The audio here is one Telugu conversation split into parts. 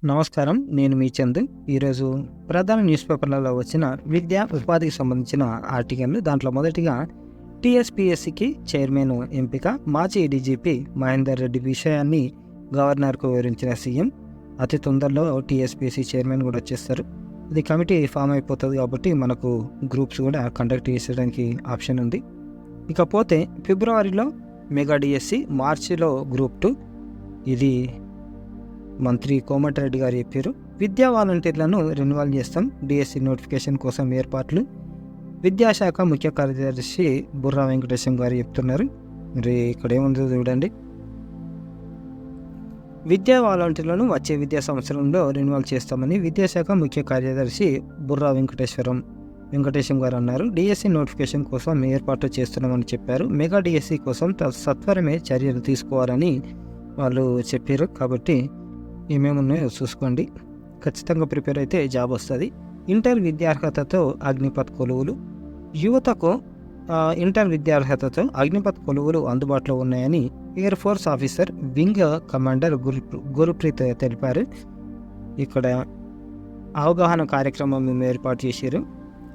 నమస్కారం. నేను మీ చందు. ఈరోజు ప్రధాన న్యూస్ పేపర్లలో వచ్చిన విద్యా, ఉపాధికి సంబంధించిన ఆర్టికల్లు. దాంట్లో మొదటిగా టీఎస్పీఎస్సీకి చైర్మన్ ఎంపిక, మాజీ డీజీపీ మహేందర్ రెడ్డి విషయాన్ని గవర్నర్కు వివరించిన సీఎం. అతి తొందరలో టీఎస్పీఎస్సీ చైర్మన్ కూడా వచ్చేస్తారు. ఇది కమిటీ ఫామ్ అయిపోతుంది కాబట్టి మనకు గ్రూప్స్ కూడా కండక్ట్ చేసేయడానికి ఆప్షన్ ఉంది. ఇకపోతే ఫిబ్రవరిలో మెగా డిఎస్సి, మార్చిలో గ్రూప్ 2. ఇది మంత్రి కోమటిరెడ్డి గారు చెప్పారు. విద్యా వాలంటీర్లను రెన్యువల్ చేస్తాం, డిఎస్సి నోటిఫికేషన్ కోసం ఏర్పాట్లు. విద్యాశాఖ ముఖ్య కార్యదర్శి బుర్రా వెంకటేశం గారు చెప్తున్నారు. మరి ఇక్కడ ఏముందో చూడండి. విద్యా వాలంటీర్లను వచ్చే విద్యా సంవత్సరంలో రెన్యువల్ చేస్తామని విద్యాశాఖ ముఖ్య కార్యదర్శి బుర్రా వెంకటేశం గారు అన్నారు. డిఎస్సి నోటిఫికేషన్ కోసం ఏర్పాట్లు చేస్తున్నామని చెప్పారు. మెగా డిఎస్సి కోసం సత్వరమే చర్యలు తీసుకోవాలని వాళ్ళు చెప్పారు. కాబట్టి ఏమేమి ఉన్నాయో చూసుకోండి. ఖచ్చితంగా ప్రిపేర్ అయితే జాబ్ వస్తుంది. ఇంటర్ విద్యార్హతతో అగ్నిపథ్ కొలువులు. యువతకు ఇంటర్ విద్యార్హతతో అగ్నిపథ్ కొలువులు అందుబాటులో ఉన్నాయని air force officer wing commander Gurpreet తెలిపారు. ఇక్కడ అవగాహన కార్యక్రమం మేము ఏర్పాటు చేశారు.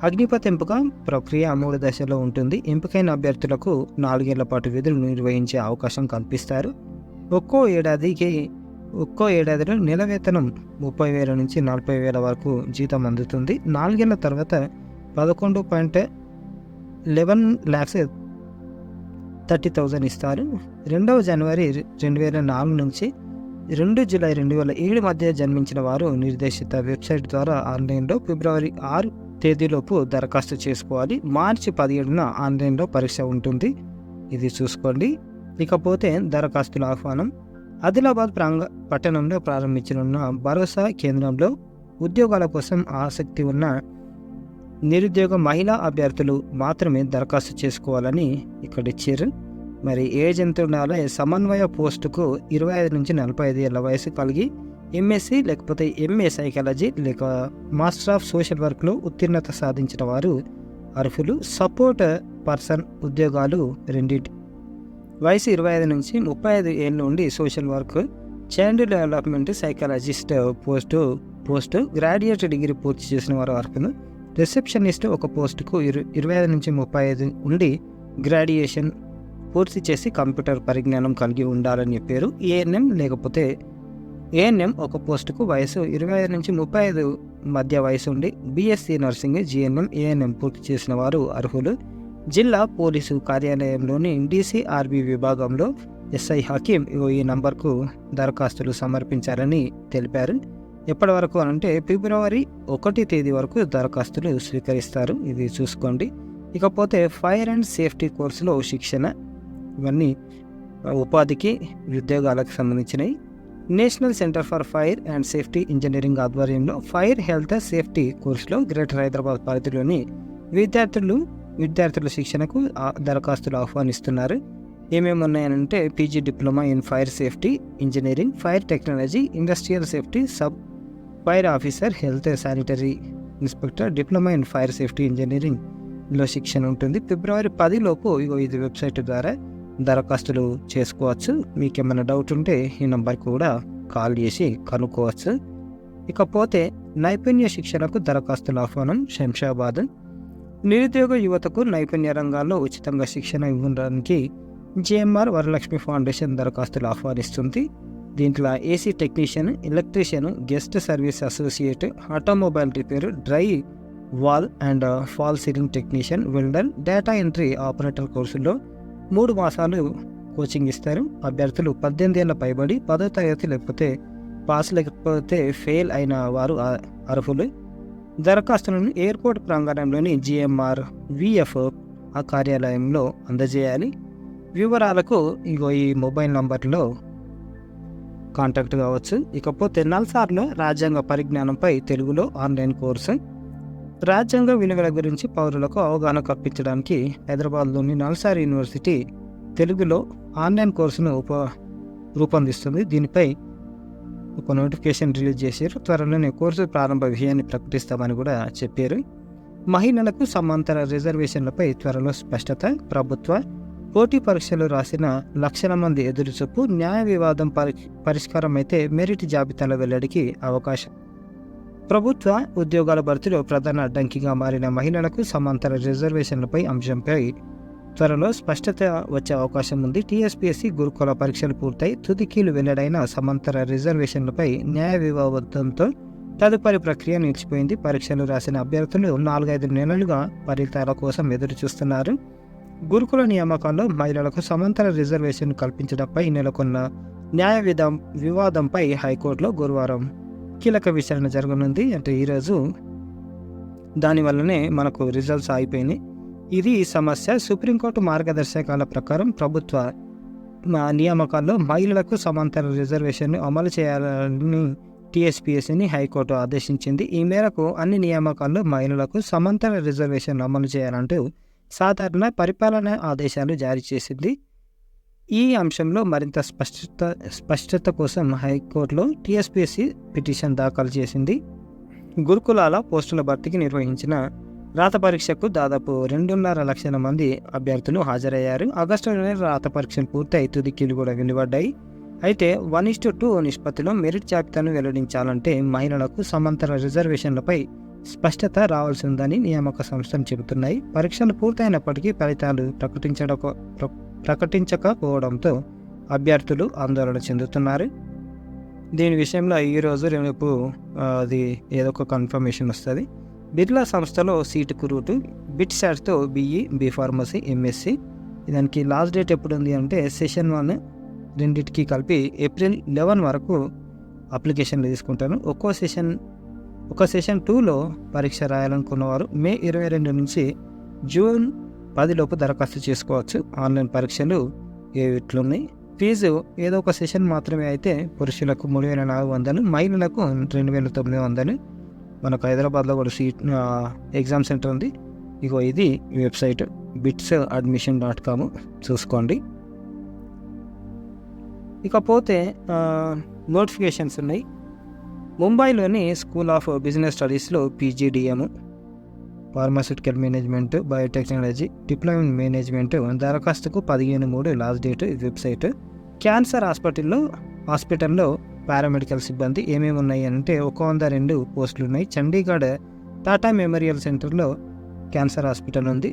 అగ్నిపథ్ ఎంపిక ప్రక్రియ 3 దశల్లో ఉంటుంది. ఎంపికైన అభ్యర్థులకు 4 ఏళ్ల పాటు విధులు నిర్వహించే అవకాశం కల్పిస్తారు. ఒక్కో ఏడాదిలో నెల వేతనం 30,000 నుంచి 40,000 వరకు జీతం అందుతుంది. 4 ఏళ్ల తర్వాత 11,11,30,000 ఇస్తారు. 2వ జనవరి 2004 నుంచి 2 జూలై 2007 మధ్య జన్మించిన వారు నిర్దేశిత వెబ్సైట్ ద్వారా ఆన్లైన్లో ఫిబ్రవరి 6 తేదీలోపు దరఖాస్తు చేసుకోవాలి. మార్చి 17న ఆన్లైన్లో పరీక్ష ఉంటుంది. ఇది చూసుకోండి. ఇకపోతే దరఖాస్తుల ఆహ్వానం. ఆదిలాబాద్ పట్టణంలో ప్రారంభించనున్న భరోసా కేంద్రంలో ఉద్యోగాల కోసం ఆసక్తి ఉన్న నిరుద్యోగ మహిళా అభ్యర్థులు మాత్రమే దరఖాస్తు చేసుకోవాలని ఇక్కడ ఇచ్చారు. మరి ఏజ్ ఎంత ఉండాలి? సమన్వయ పోస్టుకు 25 నుంచి 45 ఏళ్ల వయసు కలిగి ఎంఎస్సి లేకపోతే ఎంఏ సైకాలజీ లేక మాస్టర్ ఆఫ్ సోషల్ వర్క్లో ఉత్తీర్ణత సాధించిన వారు అర్హులు. సపోర్ట్ పర్సన్ ఉద్యోగాలు రెండింటి. వయసు 25 నుంచి 35 ఏళ్ళ నుండి social work, child development psychologist post graduate degree పూర్తి చేసిన వారు అర్హులు. రిసెప్షనిస్ట్ ఒక పోస్టుకు 25 నుంచి 35 ఉండి గ్రాడ్యుయేషన్ పూర్తి చేసి కంప్యూటర్ పరిజ్ఞానం కలిగి ఉండాలని చెప్పారు. ఏఎన్ఎం ఒక పోస్టుకు వయసు 25 నుంచి 35 మధ్య వయసు ఉండి బీఎస్సీ నర్సింగ్, జిఎన్ఎం, ఏఎన్ఎం పూర్తి చేసిన వారు అర్హులు. జిల్లా పోలీసు కార్యాలయంలోని డీసీఆర్బీ విభాగంలో ఎస్ఐ హకీం ఈ నంబర్కు దరఖాస్తులు సమర్పించాలని తెలిపారు. ఎప్పటి వరకు అంటే ఫిబ్రవరి 1 తేదీ వరకు దరఖాస్తులు స్వీకరిస్తారు. ఇది చూసుకోండి. ఇకపోతే ఫైర్ అండ్ సేఫ్టీ కోర్సులో శిక్షణ. ఇవన్నీ ఉపాధికి, ఉద్యోగాలకు సంబంధించినవి. National centre for fire and safety engineering ఆధ్వర్యంలో ఫైర్ హెల్త్ సేఫ్టీ కోర్సులో గ్రేటర్ హైదరాబాద్ పరిధిలోని విద్యార్థుల శిక్షణకు దరఖాస్తులు ఆహ్వానిస్తున్నారు. ఏమేమి ఉన్నాయనంటే PG diploma in fire safety engineering, fire technology, industrial safety, sub fire officer, health sanitary inspector, diploma in fire safety ఇంజనీరింగ్లో శిక్షణ ఉంటుంది. ఫిబ్రవరి 10 లోపు ఇది వెబ్సైట్ ద్వారా దరఖాస్తులు చేసుకోవచ్చు. మీకు ఏమైనా డౌట్ ఉంటే ఈ నెంబర్కి కూడా కాల్ చేసి కనుక్కోవచ్చు. ఇకపోతే నైపుణ్య శిక్షణకు దరఖాస్తుల ఆహ్వానం. శంషాబాద్ నిరుద్యోగ యువతకు నైపుణ్య రంగాల్లో ఉచితంగా శిక్షణ ఇవ్వడానికి జిఎంఆర్ వరలక్ష్మి ఫౌండేషన్ దరఖాస్తులు ఆహ్వానిస్తుంది. దీంట్లో AC technician, electrician, guest service associate, automobile repair, dry wall and fall ceiling technician, welder, data entry operator కోర్సుల్లో 3 మాసాలు కోచింగ్ ఇస్తారు. అభ్యర్థులు 18 ఏళ్ల పైబడి 10వ తరగతి లేకపోతే పాస్ లేకపోతే ఫెయిల్ అయిన వారు అర్హులు. దరఖాస్తులను ఎయిర్పోర్ట్ ప్రాంగణంలోని జిఎంఆర్ విఎఫ్ కార్యాలయంలో అందజేయాలి. వివరాలకు ఈ మొబైల్ నంబర్లో కాంటాక్ట్ కావచ్చు. ఇకపోతే నల్సార్లో రాజ్యాంగ పరిజ్ఞానంపై తెలుగులో ఆన్లైన్ కోర్సు. రాజ్యాంగ విలువల గురించి పౌరులకు అవగాహన కల్పించడానికి హైదరాబాద్లోని నల్సార్ యూనివర్సిటీ తెలుగులో ఆన్లైన్ కోర్సును రూపొందిస్తుంది. దీనిపై ఒక నోటిఫికేషన్ రిలీజ్ చేశారు. త్వరలోనే కోర్సు ప్రారంభ విషయాన్ని ప్రకటిస్తామని కూడా చెప్పారు. మహిళలకు సమాంతర రిజర్వేషన్లపై త్వరలో స్పష్టత. ప్రభుత్వ పోటీ పరీక్షలు రాసిన లక్షల మంది ఎదురుచూపు, న్యాయ వివాదం పరిష్కారం అయితే మెరిట్ జాబితాల వెల్లడికి అవకాశం. ప్రభుత్వ ఉద్యోగాల భర్తీలో ప్రధాన అడ్డంకిగా మారిన మహిళలకు సమాంతర రిజర్వేషన్లపై అంశంపై త్వరలో స్పష్టత వచ్చే అవకాశం ఉంది. టీఎస్పీఎస్సీ గురుకుల పరీక్షలు పూర్తయి తుదికీలు వెల్లడైన సమాంతర రిజర్వేషన్లపై న్యాయ వివాదంతో తదుపరి ప్రక్రియ నిలిచిపోయింది. పరీక్షలు రాసిన అభ్యర్థులు 4-5 నెలలుగా ఫలితాల కోసం ఎదురు చూస్తున్నారు. గురుకుల నియామకాల్లో మహిళలకు సమాంతర రిజర్వేషన్ కల్పించడంపై నెలకొన్న న్యాయ వివాదంపై హైకోర్టులో గురువారం కీలక విచారణ జరగనుంది. అంటే ఈరోజు దానివల్లనే మనకు రిజల్ట్స్ ఆగిపోయినాయి. ఇది సమస్య. సుప్రీంకోర్టు మార్గదర్శకాల ప్రకారం ప్రభుత్వ నియామకాల్లో మహిళలకు సమాంతర రిజర్వేషన్ను అమలు చేయాలని టీఎస్పీఎస్సీని హైకోర్టు ఆదేశించింది. ఈ మేరకు అన్ని నియామకాల్లో మహిళలకు సమాంతర రిజర్వేషన్ అమలు చేయాలంటూ సాధారణ పరిపాలన ఆదేశాలు జారీ చేసింది. ఈ అంశంలో మరింత స్పష్టత కోసం హైకోర్టులో టీఎస్పీఎస్సీ పిటిషన్ దాఖలు చేసింది. గురుకులాల పోస్టుల భర్తీకి నిర్వహించిన రాత పరీక్షకు దాదాపు 2.5 లక్షల మంది అభ్యర్థులు హాజరయ్యారు. ఆగస్టులోనే రాత పరీక్షలు పూర్తయి తుదికీలు కూడా వెలువడ్డాయి. అయితే 1:2 నిష్పత్తిలో మెరిట్ జాబితాను వెల్లడించాలంటే మహిళలకు సమాంతర రిజర్వేషన్లపై స్పష్టత రావాల్సి ఉందని నియామక సంస్థలు చెబుతున్నాయి. పరీక్షలు పూర్తయినప్పటికీ ఫలితాలు ప్రకటించకపోవడంతో అభ్యర్థులు ఆందోళన చెందుతున్నారు. దీని విషయంలో ఈరోజు రేపు అది ఏదో ఒక కన్ఫర్మేషన్ వస్తుంది. బిర్లా సంస్థలో సీటుకు రూటు, బిట్ శాట్తో బీఈ, బీ ఫార్మసీ, ఎంఎస్సి. దానికి లాస్ట్ డేట్ ఎప్పుడు ఉంది అంటే సెషన్ 1 రెండింటికి కలిపి ఏప్రిల్ 11 వరకు అప్లికేషన్లు తీసుకుంటాను. ఒక సెషన్ 2లో పరీక్ష రాయాలనుకున్నవారు మే 22 నుంచి జూన్ 10 లోపు దరఖాస్తు చేసుకోవచ్చు. ఆన్లైన్ పరీక్షలు ఇట్లున్నాయి. ఫీజు ఏదో ఒక సెషన్ మాత్రమే అయితే పురుషులకు 3,400, మహిళలకు 2,900. మనకు హైదరాబాద్లో కూడా ఎగ్జామ్ సెంటర్ ఉంది. ఇగో ఇది వెబ్సైట్ bitsadmission.com చూసుకోండి. ఇకపోతే నోటిఫికేషన్స్ ఉన్నాయి. ముంబైలోని స్కూల్ ఆఫ్ బిజినెస్ స్టడీస్లో PGDM, pharmaceutical management, biotechnology, diploma in management దరఖాస్తుకు 15/3 లాస్ట్ డేట్. వెబ్సైట్. క్యాన్సర్ హాస్పిటల్లో పారామెడికల్ సిబ్బంది ఏమేమి ఉన్నాయి అంటే 102 పోస్టులు ఉన్నాయి. చండీగఢ్ టాటా మెమోరియల్ సెంటర్లో క్యాన్సర్ హాస్పిటల్ ఉంది.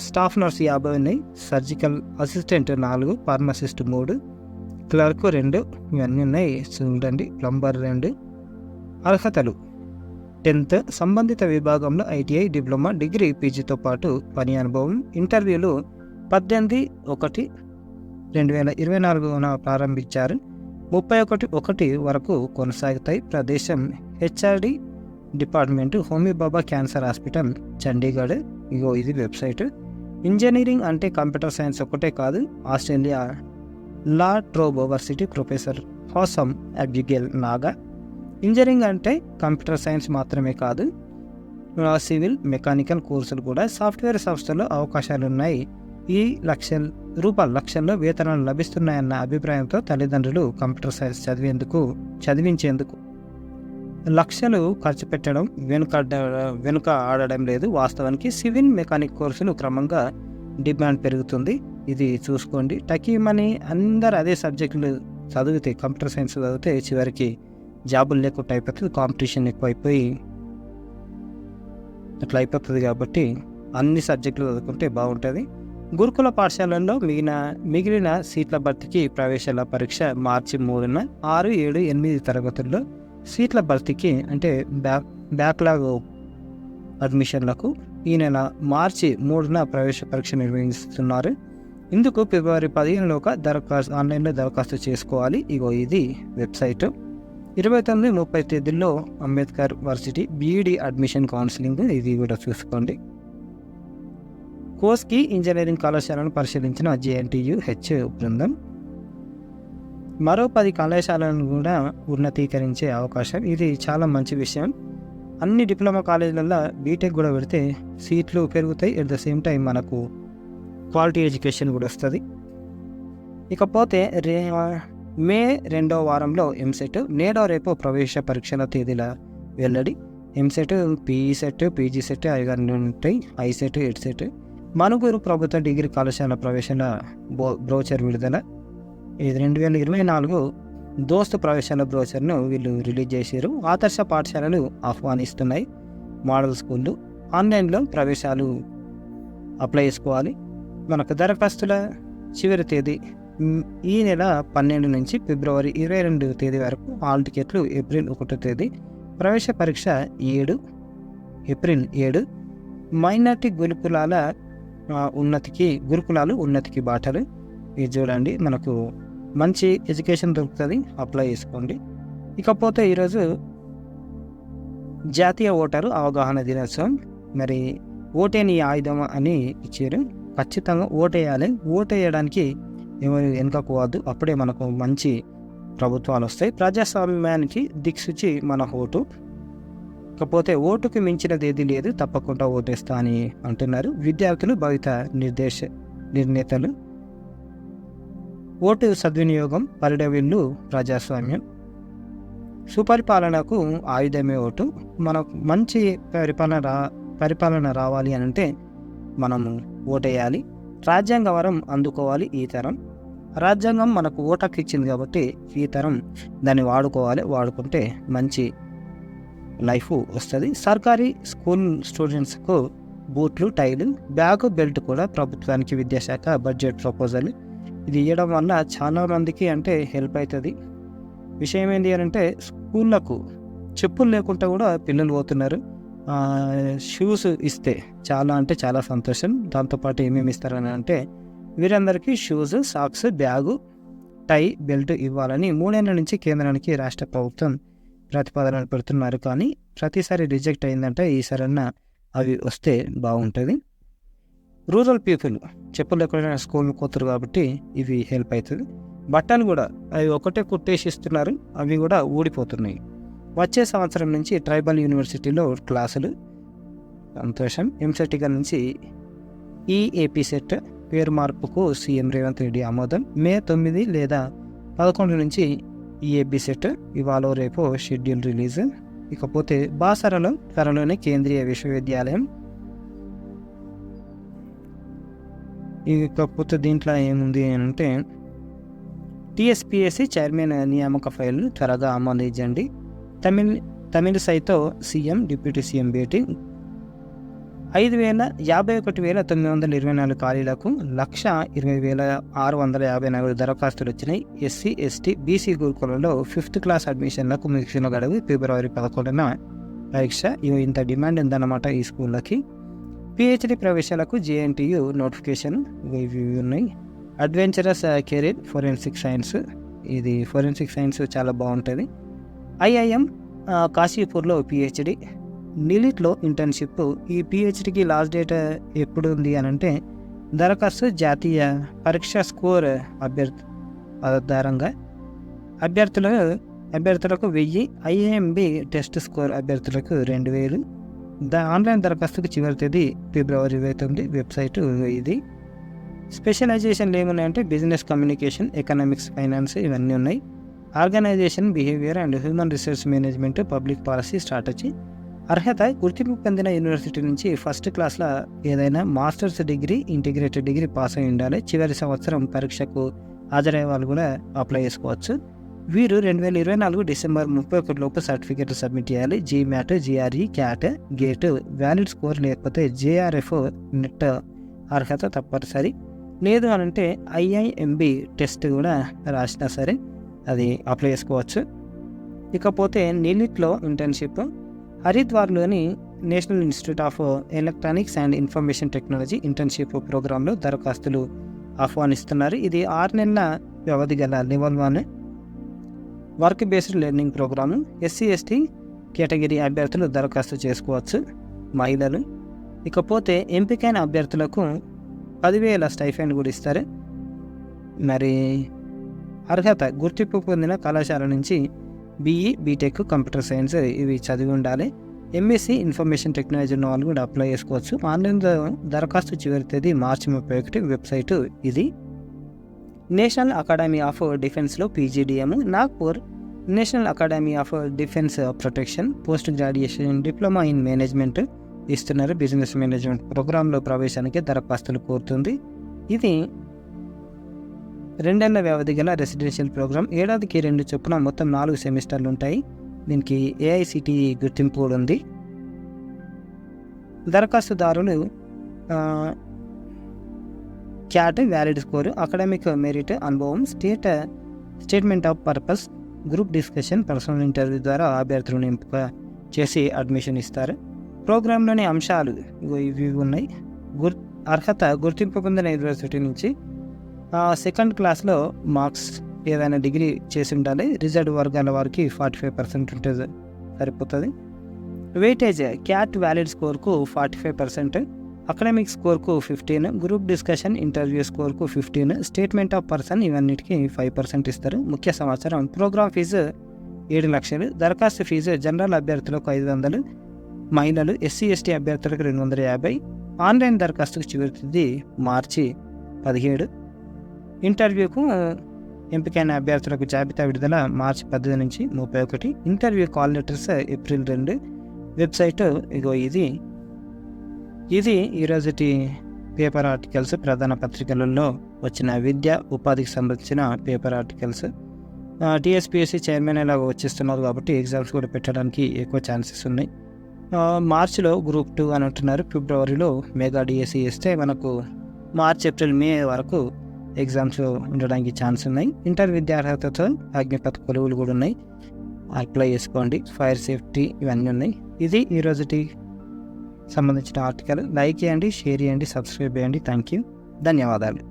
స్టాఫ్ నర్స్ 50 ఉన్నాయి. సర్జికల్ అసిస్టెంట్ 4, ఫార్మసిస్ట్ 3, క్లర్క్ 2 ఇవన్నీ ఉన్నాయి చూడండి. ప్లంబర్ 2. అర్హతలు 10th సంబంధిత విభాగంలో ఐటీఐ, డిప్లొమా, డిగ్రీ, పీజీతో పాటు పని అనుభవం. ఇంటర్వ్యూలు 18/1/2024 ప్రారంభించారు. 31/1 వరకు కొనసాగుతాయి. ప్రదేశం హెచ్ఆర్డి డిపార్ట్మెంటు, హోమీ బాబా క్యాన్సర్ హాస్పిటల్, చండీగఢ్. ఇగో ఇది వెబ్సైట్. ఇంజనీరింగ్ అంటే కంప్యూటర్ సైన్స్ ఒకటే కాదు. ఆస్ట్రేలియా లా ట్రోబ్ university professor awesome అబ్జిగేల్ Naga. Engineering అంటే కంప్యూటర్ సైన్స్ మాత్రమే కాదు, సివిల్, మెకానికల్ కోర్సులు కూడా. సాఫ్ట్వేర్ సంస్థల్లో అవకాశాలున్నాయి. ఈ లక్షల్లో వేతనాలు లభిస్తున్నాయన్న అభిప్రాయంతో తల్లిదండ్రులు కంప్యూటర్ సైన్స్ చదివించేందుకు లక్షలు ఖర్చు పెట్టడం వెనుక ఆడడం లేదు. వాస్తవానికి సివిల్, మెకానిక్ కోర్సులు క్రమంగా డిమాండ్ పెరుగుతుంది. ఇది చూసుకోండి. టకీమని అందరు అదే సబ్జెక్టులు చదివితే, కంప్యూటర్ సైన్స్ చదివితే చివరికి జాబులు లేకుండా అయిపోతుంది. కాంపిటీషన్ ఎక్కువైపోయి అట్లా అయిపోతుంది. కాబట్టి అన్ని సబ్జెక్టులు చదువుకుంటే బాగుంటుంది. గురుకుల పాఠశాలల్లో మిగిలిన సీట్ల భర్తీకి ప్రవేశాల పరీక్ష మార్చి 3న, 6, 7, 8 తరగతుల్లో సీట్ల భర్తీకి అంటే బ్యాక్లాగ్ అడ్మిషన్లకు ఈ నెల మార్చి 3న ప్రవేశ పరీక్ష నిర్వహిస్తున్నారు. ఇందుకు ఫిబ్రవరి 15లోగా ఆన్లైన్లో దరఖాస్తు చేసుకోవాలి. ఇగో ఇది వెబ్సైట్. 29-30 తేదీల్లో Ambedkar varsity BEd admission counselling, ఇది కూడా చూసుకోండి. కోస్కి ఇంజనీరింగ్ కళాశాలను పరిశీలించిన జేఎన్టీయూ-హెచ్ బృందం మరో 10 కళాశాలను కూడా ఉన్నతీకరించే అవకాశం. ఇది చాలా మంచి విషయం. అన్ని డిప్లొమా కాలేజీలలో బీటెక్ కూడా పెడితే సీట్లు పెరుగుతాయి. ఎట్ ద సేమ్ టైం మనకు క్వాలిటీ ఎడ్యుకేషన్ కూడా వస్తుంది. ఇకపోతే మే 2వ వారంలో ఎంసెట్, నేడో రేపు ప్రవేశ పరీక్షల తేదీల వెల్లడి. EAMCET, PE set, PG set 5 ఉంటాయి. ICET, EdCET. మనుగురు ప్రభుత్వ డిగ్రీ కళాశాల ప్రవేశాల బ్రోచర్ విడుదల. ఇది 2024 దోస్తు ప్రవేశాల బ్రోచర్ను వీళ్ళు రిలీజ్ చేశారు. ఆదర్శ పాఠశాలలు ఆహ్వానిస్తున్నాయి. మోడల్ స్కూళ్ళు ఆన్లైన్లో ప్రవేశాలు అప్లై చేసుకోవాలి. మనకు దరఖాస్తుల చివరి తేదీ ఈ నెల 12 నుంచి ఫిబ్రవరి 22 తేదీ వరకు. హాల్ టికెట్లు ఏప్రిల్ 1 తేదీ. ప్రవేశ పరీక్ష ఏప్రిల్ 7. మైనార్టీ గురుకులాలు ఉన్నతికి బాటలు. ఇది చూడండి, మనకు మంచి ఎడ్యుకేషన్ దొరుకుతుంది, అప్లై చేసుకోండి. ఇకపోతే ఈరోజు జాతీయ ఓటరు అవగాహన దినోత్సవం. మరి ఓటే నీ ఆయుధం అని ఇచ్చారు. ఖచ్చితంగా ఓటేయాలి. ఓటేయడానికి ఎవరు వెనుకపోవద్దు. అప్పుడే మనకు మంచి ప్రభుత్వాలు వస్తాయి. ప్రజాస్వామ్యానికి దిక్సూచి మన ఓటు. ఇకపోతే ఓటుకు మించినది ఏది లేదు, తప్పకుండా ఓటేస్తా అని అంటున్నారు విద్యార్థులు, భవిత నిర్ణేతలు. ఓటు సద్వినియోగం, పరిడవిల్లు ప్రజాస్వామ్యం. సుపరిపాలనకు ఆయుధమే ఓటు. మనకు మంచి పరిపాలన రావాలి అని అంటే మనము ఓటేయాలి. రాజ్యాంగ వరం అందుకోవాలి ఈ తరం. రాజ్యాంగం మనకు ఓటకు ఇచ్చింది కాబట్టి ఈ తరం దాన్ని వాడుకోవాలి. వాడుకుంటే మంచి లైఫ్ వస్తుంది. సర్కారీ స్కూల్ స్టూడెంట్స్కు బూట్లు, టైలు, బ్యాగు, బెల్ట్ కూడా ప్రభుత్వానికి విద్యాశాఖ బడ్జెట్ ప్రపోజల్. ఇది ఇవ్వడం వల్ల చాలా మందికి అంటే హెల్ప్ అవుతుంది. విషయం ఏంటి అని అంటే స్కూళ్ళకు చెప్పులు లేకుండా కూడా పిల్లలు పోతున్నారు. షూస్ ఇస్తే చాలా అంటే చాలా సంతోషం. దాంతోపాటు ఏమేమి ఇస్తారని అంటే వీరందరికీ షూస్, సాక్స్, బ్యాగు, టై, బెల్ట్ ఇవ్వాలని 3 ఏళ్ల నుంచి కేంద్రానికి రాష్ట్ర ప్రభుత్వం ప్రతిపాదనలు పెడుతున్నారు. కానీ ప్రతిసారి రిజెక్ట్ అయిందంటే ఈసారన్నా అవి వస్తే బాగుంటుంది. రూరల్ పీపుల్ చెప్పులు లేకుండా స్కూల్ పోతారు కాబట్టి ఇవి హెల్ప్ అవుతుంది. బట్టలు కూడా అవి ఒకటే కుట్టేసి ఇస్తున్నారు, అవి కూడా ఊడిపోతున్నాయి. వచ్చే సంవత్సరం నుంచి ట్రైబల్ యూనివర్సిటీలో క్లాసులు. సంతోషం. ఎంసెట్గా నుంచి ఈఏపీ సెట్ పేరు మార్పుకు సీఎం రేవంత్ రెడ్డి ఆమోదం. మే 9 లేదా 11 నుంచి ఈఏపీ సెట్ ఇవాళ రేపు షెడ్యూల్ రిలీజ్. ఇకపోతే బాసరలో త్వరలోనే కేంద్రీయ విశ్వవిద్యాలయం. ఇకపోతే దీంట్లో ఏముంది అంటే టీఎస్పీఎస్సీ చైర్మన్ నియామక ఫైల్ త్వరగా ఆమోదించండి. తమిళసైతో సీఎం డిప్యూటీ సీఎం భేటీ. 51,924 ఖాళీలకు 1,20,654 దరఖాస్తులు వచ్చినాయి. ఎస్సీ, ఎస్టీ, బీసీ గురుకులలో 5th క్లాస్ అడ్మిషన్లకు ముగిసిన గడువు ఫిబ్రవరి 11న పరీక్ష. ఇంత డిమాండ్ ఉందన్నమాట ఈ స్కూళ్ళకి. పిహెచ్డి ప్రవేశాలకు జేఎన్టీయు నోటిఫికేషన్ ఇవి ఉన్నాయి. Adventurous career forensic science. ఇది ఫోరెన్సిక్ సైన్స్ చాలా బాగుంటుంది. ఐఐఎం కాశీపూర్లో పిహెచ్డి. నీలిట్లో ఇంటర్న్షిప్. ఈ పిహెచ్డికి లాస్ట్ డేట్ ఎప్పుడు ఉంది అని అంటే దరఖాస్తు జాతీయ పరీక్షా స్కోర్ ఆధారంగా అభ్యర్థులకు 1000, ఐఏఎంబి టెస్ట్ స్కోర్ అభ్యర్థులకు 2000. ఆన్లైన్ దరఖాస్తుకు చివరి తేదీ ఫిబ్రవరి 29. వెబ్సైటు ఇది. స్పెషలైజేషన్లు ఏమున్నాయంటే బిజినెస్ కమ్యూనికేషన్, ఎకనామిక్స్, ఫైనాన్స్ ఇవన్నీ ఉన్నాయి. Organisation, behaviour and human resource management, public policy, strategy. అర్హత గుర్తింపు పొందిన యూనివర్సిటీ నుంచి 1st క్లాస్లో ఏదైనా masters degree, integrated degree pass అయి ఉండాలి. చివరి సంవత్సరం పరీక్షకు హాజరయ్యే వాళ్ళు కూడా అప్లై చేసుకోవచ్చు. వీరు 2024 డిసెంబర్ 31 లోపు సర్టిఫికేట్ సబ్మిట్ చేయాలి. GMAT, GRE, cat, gate valid score లేకపోతే జేఆర్ఎఫ్ నెట్ అర్హత తప్పనిసరి. లేదు అని అంటే ఐఐఎంబి టెస్ట్ కూడా రాసినా సరే అది అప్లై చేసుకోవచ్చు. ఇకపోతే నీలిట్లో ఇంటర్న్షిప్. హరిద్వార్లోని national institute of electronics and information technology internship ప్రోగ్రాంలో దరఖాస్తులు ఆహ్వానిస్తున్నారు. ఇది 6 నెలల వ్యవధి గల level 1 work based learning programme. SC, ST category అభ్యర్థులు దరఖాస్తు చేసుకోవచ్చు, మహిళలు. ఇకపోతే ఎంపికైన అభ్యర్థులకు 10,000 స్టైఫండ్ కూడా ఇస్తారు. మరి అర్హత గుర్తింపు పొందిన కళాశాల నుంచి బీఈ, బీటెక్, కంప్యూటర్ సైన్స్ ఇవి చదివి ఉండాలి. ఎంఎస్సి ఇన్ఫర్మేషన్ టెక్నాలజీ ఉన్న వాళ్ళు కూడా అప్లై చేసుకోవచ్చు. ఆన్లైన్లో దరఖాస్తు చివరి తేదీ మార్చి 31. వెబ్సైటు ఇది. నేషనల్ అకాడమీ ఆఫ్ డిఫెన్స్లో PGDM. Nagpur national academy of defence protection post graduation diploma in management ఇస్తున్నారు. బిజినెస్ మేనేజ్మెంట్ ప్రోగ్రాంలో ప్రవేశానికి దరఖాస్తులు కోరుతుంది. ఇది 2 ఏళ్ల వ్యవధి గల రెసిడెన్షియల్ ప్రోగ్రామ్. ఏడాదికి 2 చొప్పున మొత్తం 4 సెమిస్టర్లు ఉంటాయి. దీనికి ఏఐసిటిఈ గుర్తింపు కూడా ఉంది. దరఖాస్తుదారులు CAT, valid score, academic merit, అనుభవం, statement of purpose, group discussion, personal interview ద్వారా అభ్యర్థులను ఎంపిక చేసి అడ్మిషన్ ఇస్తారు. ప్రోగ్రాంలోని అంశాలు ఇవి ఉన్నాయి. అర్హత గుర్తింపు పొందిన యూనివర్సిటీ నుంచి సెకండ్ క్లాస్లో మార్క్స్ ఏదైనా డిగ్రీ చేసి ఉండాలి. రిజర్వ్ వర్గాల వారికి 45% ఉంటే సరిపోతుంది. వెయిటేజ్ క్యాట్ వ్యాలిడ్ స్కోర్కు 45%, అకాడమిక్ స్కోర్కు 15, గ్రూప్ డిస్కషన్ ఇంటర్వ్యూ స్కోర్కు 15, స్టేట్మెంట్ ఆఫ్ పర్సన్ ఇవన్నిటికీ 5% ఇస్తారు. ముఖ్య సమాచారం ప్రోగ్రామ్ ఫీజు 7 లక్షలు. దరఖాస్తు ఫీజు జనరల్ అభ్యర్థులకు 500, మహిళలు, ఎస్సీ ఎస్టీ అభ్యర్థులకు 250. ఆన్లైన్ దరఖాస్తుకు చివరి తేదీ మార్చి 17. ఇంటర్వ్యూకు ఎంపికైన అభ్యర్థులకు జాబితా విడుదల మార్చి 18 నుంచి 31. Interview call letters April 2. Website ఇది ఈరోజుటి పేపర్ ఆర్టికల్స్. ప్రధాన పత్రికలలో వచ్చిన విద్య ఉపాధికి సంబంధించిన పేపర్ ఆర్టికల్స్. టీఎస్పీఎస్సీ చైర్మన్ ఇలా వచ్చేస్తున్నారు కాబట్టి ఎగ్జామ్స్ కూడా పెట్టడానికి ఎక్కువ ఛాన్సెస్ ఉన్నాయి. మార్చిలో గ్రూప్ 2 అని అంటున్నారు. ఫిబ్రవరిలో మెగా డిఎస్సి వేస్తే మనకు మార్చ్, ఏప్రిల్, మే వరకు ఎగ్జామ్స్ ఉండడానికి ఛాన్స్ ఉన్నాయి. ఇంటర్ విద్యార్హతతో అగ్నిపథ్ కొలువులు కూడా ఉన్నాయి. అప్లై చేసుకోండి. ఫైర్ సేఫ్టీ ఇవన్నీ ఉన్నాయి. ఇది ఈరోజుటి సంబంధించిన ఆర్టికల్. లైక్ చేయండి, షేర్ చేయండి, సబ్స్క్రైబ్ చేయండి. థ్యాంక్ యూ, ధన్యవాదాలు.